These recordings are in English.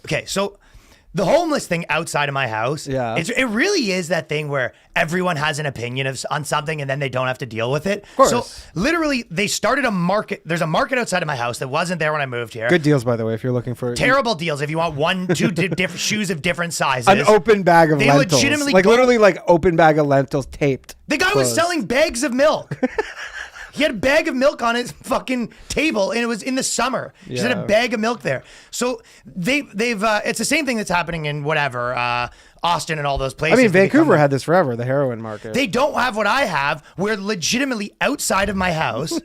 okay, so the homeless thing outside of my house, it really is that thing where everyone has an opinion on something and then they don't have to deal with it. Of course. So literally, they started a market. There's a market outside of my house that wasn't there when I moved here. Good deals, by the way, if you're looking for... Terrible deals if you want 1, 2 different shoes of different sizes. An open bag of lentils. Legitimately literally like open bag of lentils taped. The guy was selling bags of milk. He had a bag of milk on his fucking table, and it was in the summer. He just had a bag of milk there. So they've it's the same thing that's happening in whatever Austin and all those places. I mean, Vancouver had this forever, the heroin market. They don't have what I have. We're legitimately outside of my house.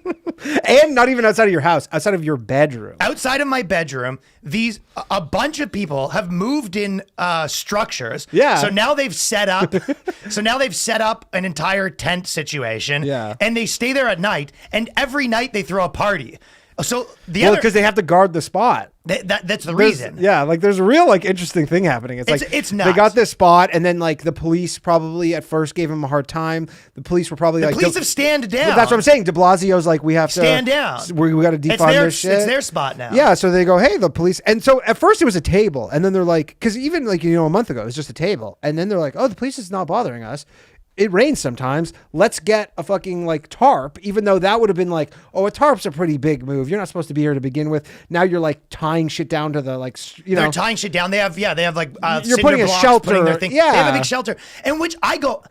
And not even outside of your house, outside of your bedroom. Outside of my bedroom, a bunch of people have moved in structures. Yeah. So now they've set up an entire tent situation. Yeah. And they stay there at night, and every night they throw a party. So because they have to guard the spot. That's the reason. Yeah, like there's a real like interesting thing happening. It's nuts. They got this spot, and then like the police probably at first gave him a hard time. The police were probably the police have stand down. That's what I'm saying. De Blasio's like, we have to stand down. We got to defund this shit. It's their spot now. Yeah, so they go, hey, the police. And so at first it was a table, and then they're like, because even like a month ago it was just a table, and then they're like, oh, the police is not bothering us. It rains sometimes. Let's get a fucking like tarp, even though that would have been like, oh, a tarp's a pretty big move. You're not supposed to be here to begin with. Now you're like tying shit down to the like, They're tying shit down. They have like you're putting a shelter. Their thing. Yeah. They have a big shelter. And which I go.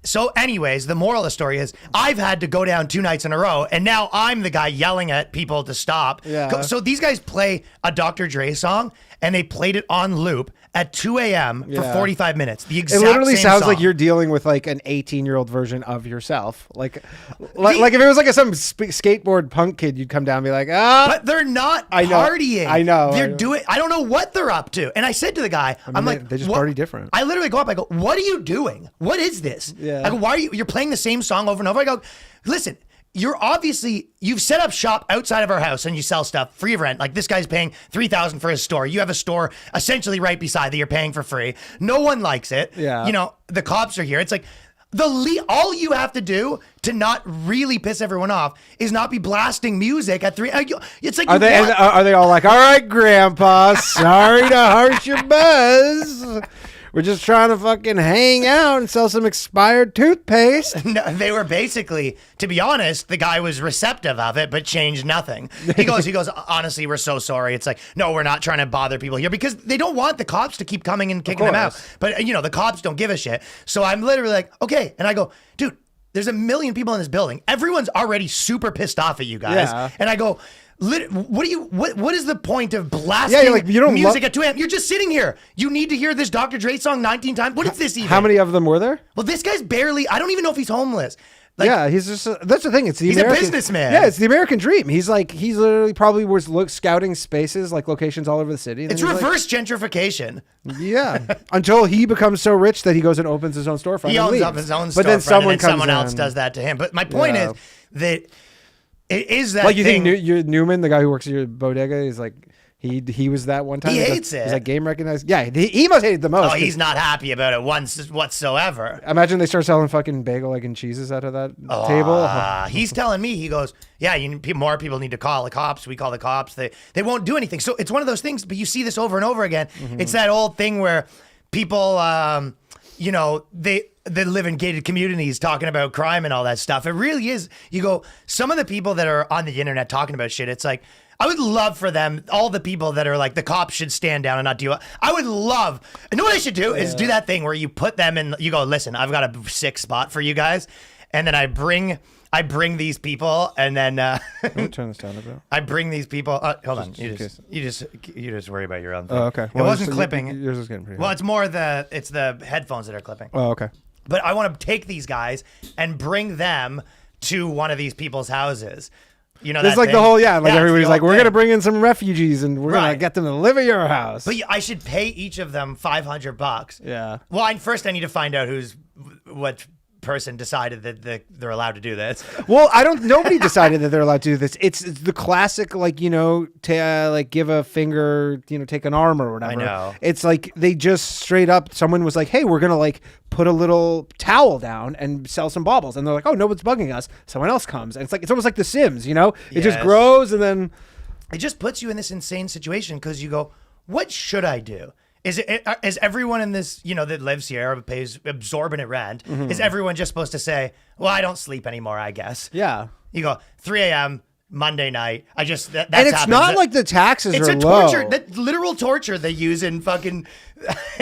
So anyways, the moral of the story is I've had to go down 2 nights in a row, and now I'm the guy yelling at people to stop. Yeah. So these guys play a Dr. Dre song, and they played it on loop at 2 a.m. for 45 minutes. The exact It literally same sounds song. like you're dealing with like an 18-year-old version of yourself. Like if it was like some skateboard punk kid, you'd come down and be like, But they're not partying. I know. They're doing. I don't know what they're up to. And I said to the guy, I'm like, they just what? party different. I literally go up. I go, what are you doing? What is this? Yeah. I go, why are you're playing the same song over and over? I go, listen. You've set up shop outside of our house and you sell stuff free of rent. Like this guy's paying $3,000 for his store. You have a store essentially right beside that you're paying for free. No one likes it. Yeah. The cops are here. It's like all you have to do to not really piss everyone off is not be blasting music at 3. It's like, are they all like, all right, Grandpa, sorry to harsh your buzz. We're just trying to fucking hang out and sell some expired toothpaste. No, they were basically, to be honest, the guy was receptive of it, but changed nothing. He goes, honestly, we're so sorry. It's like, no, we're not trying to bother people here because they don't want the cops to keep coming and kicking them out. But, the cops don't give a shit. So I'm literally like, okay. And I go, dude, there's a million people in this building. Everyone's already super pissed off at you guys. Yeah. And I go, what is the point of blasting music at 2 a.m.? You're just sitting here. You need to hear this Dr. Dre song 19 times. What is this even? How many of them were there? Well, this guy's I don't even know if he's homeless. He's just that's the thing. He's a businessman. Yeah, it's the American dream. He's literally probably was scouting spaces, like locations all over the city. It's reverse gentrification. Yeah, until he becomes so rich that he goes and opens his own storefront. He owns up his own storefront, then someone else does that to him. But my point is that it is that like you thing. think Newman, the guy who works at your bodega, is like. He was that one time. He hates it. He's like game recognized. Yeah, he must hate it the most. Oh, he's not happy about it whatsoever. Imagine they start selling fucking bagel, egg, and cheeses out of that table. He's telling me, he goes, yeah, more people need to call the cops. We call the cops. They won't do anything. So it's one of those things, but you see this over and over again. Mm-hmm. It's that old thing where people, they live in gated communities talking about crime and all that stuff. It really is. You go, some of the people that are on the internet talking about shit, it's like, I would love for them, all the people that are like, the cops should stand down and not do it. I would love, you know what I should do is do that thing where you put them in, you go, listen, I've got a sick spot for you guys. And then I bring these people and then, Let me turn this down a bit. I bring these people, hold on. You just worry about your own thing. Oh, okay. Well, it wasn't clipping. Yours is getting pretty Well, hard. it's more it's the headphones that are clipping. Oh, okay. But I want to take these guys and bring them to one of these people's houses. This is like thing? The whole, everybody's like, we're going to bring in some refugees and we're going to get them to live at your house. But I should pay each of them $500. Yeah. Well, first I need to find out what person decided that they're allowed to do this. Well, nobody decided that they're allowed to do this. It's the classic, like, give a finger, take an arm or whatever. I know. It's like they just straight up, someone was like, hey, we're going to like put a little towel down and sell some baubles. And they're like, oh, no one's bugging us. Someone else comes. And it's almost like The Sims, It just grows and then. It just puts you in this insane situation because you go, what should I do? Is everyone in this, that lives here pays exorbitant rent? Is everyone just supposed to say, well, I don't sleep anymore, I guess? Yeah. You go 3 a.m. Monday night. That's and it's happens. not like the taxes it's are a low. torture, that literal torture they use in fucking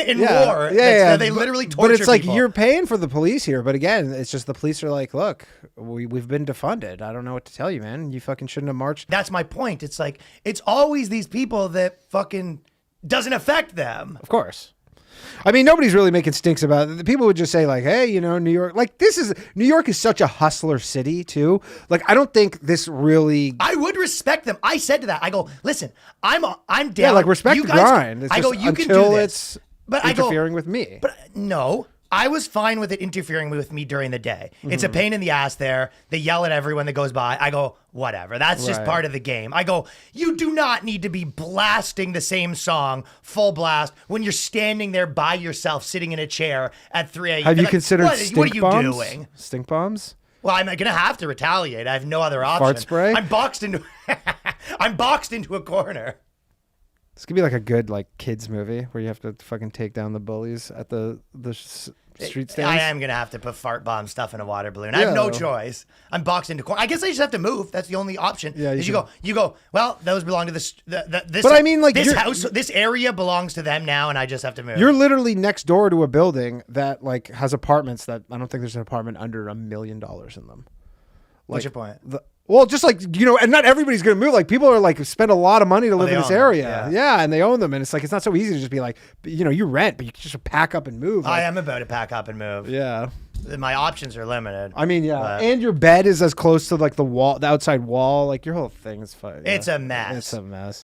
war. Yeah. They literally torture But it's like people. you're paying for the police here. But again, it's just the police are like, look, we've been defunded. I don't know what to tell you, man. You fucking shouldn't have marched. That's my point. It's like, it's always these people that fucking doesn't affect them. Of course. I mean, nobody's really making stinks about it. The people would just say like, hey, New York, like New York is such a hustler city too. Like, I don't think this really. I would respect them. I said to that, I go, listen, I'm down. Yeah, like respect you the guys grind. It's I go, just you can until do this. it's But interfering with me. But no, I was fine with it interfering with me during the day. It's a pain in the ass there. They yell at everyone that goes by. I go, whatever. That's just Right. part of the game. I go, you do not need to be blasting the same song full blast when you're standing there by yourself, sitting in a chair at 3 a.m. Have you Like, considered what stink are you bombs? doing? Stink bombs? Well, I'm gonna have to retaliate. I have no other option. Fart spray? I'm boxed into a corner. This could be like a good kids movie where you have to fucking take down the bullies at the street stands. I am gonna have to put fart bomb stuff in a water balloon. I have no Yeah. choice. I'm boxed into corner. I guess I just have to move. That's the only option. Yeah, you go. Well, those belong to this. This. But I mean, like, this you're- house, this area belongs to them now, and I just have to move. You're literally next door to a building that has apartments that I don't think there's an apartment under $1 million in them. What's your point? Well, just and not everybody's going to move. Like, people are spend a lot of money to live they in this own them, area. yeah. And they own them. And it's it's not so easy to just be like, you rent, but you can just pack up and move. I am about to pack up and move. Yeah. My options are limited. I mean, yeah. But And your bed is as close to the outside wall. Like, your whole thing is fine. it's a mess. It's a mess.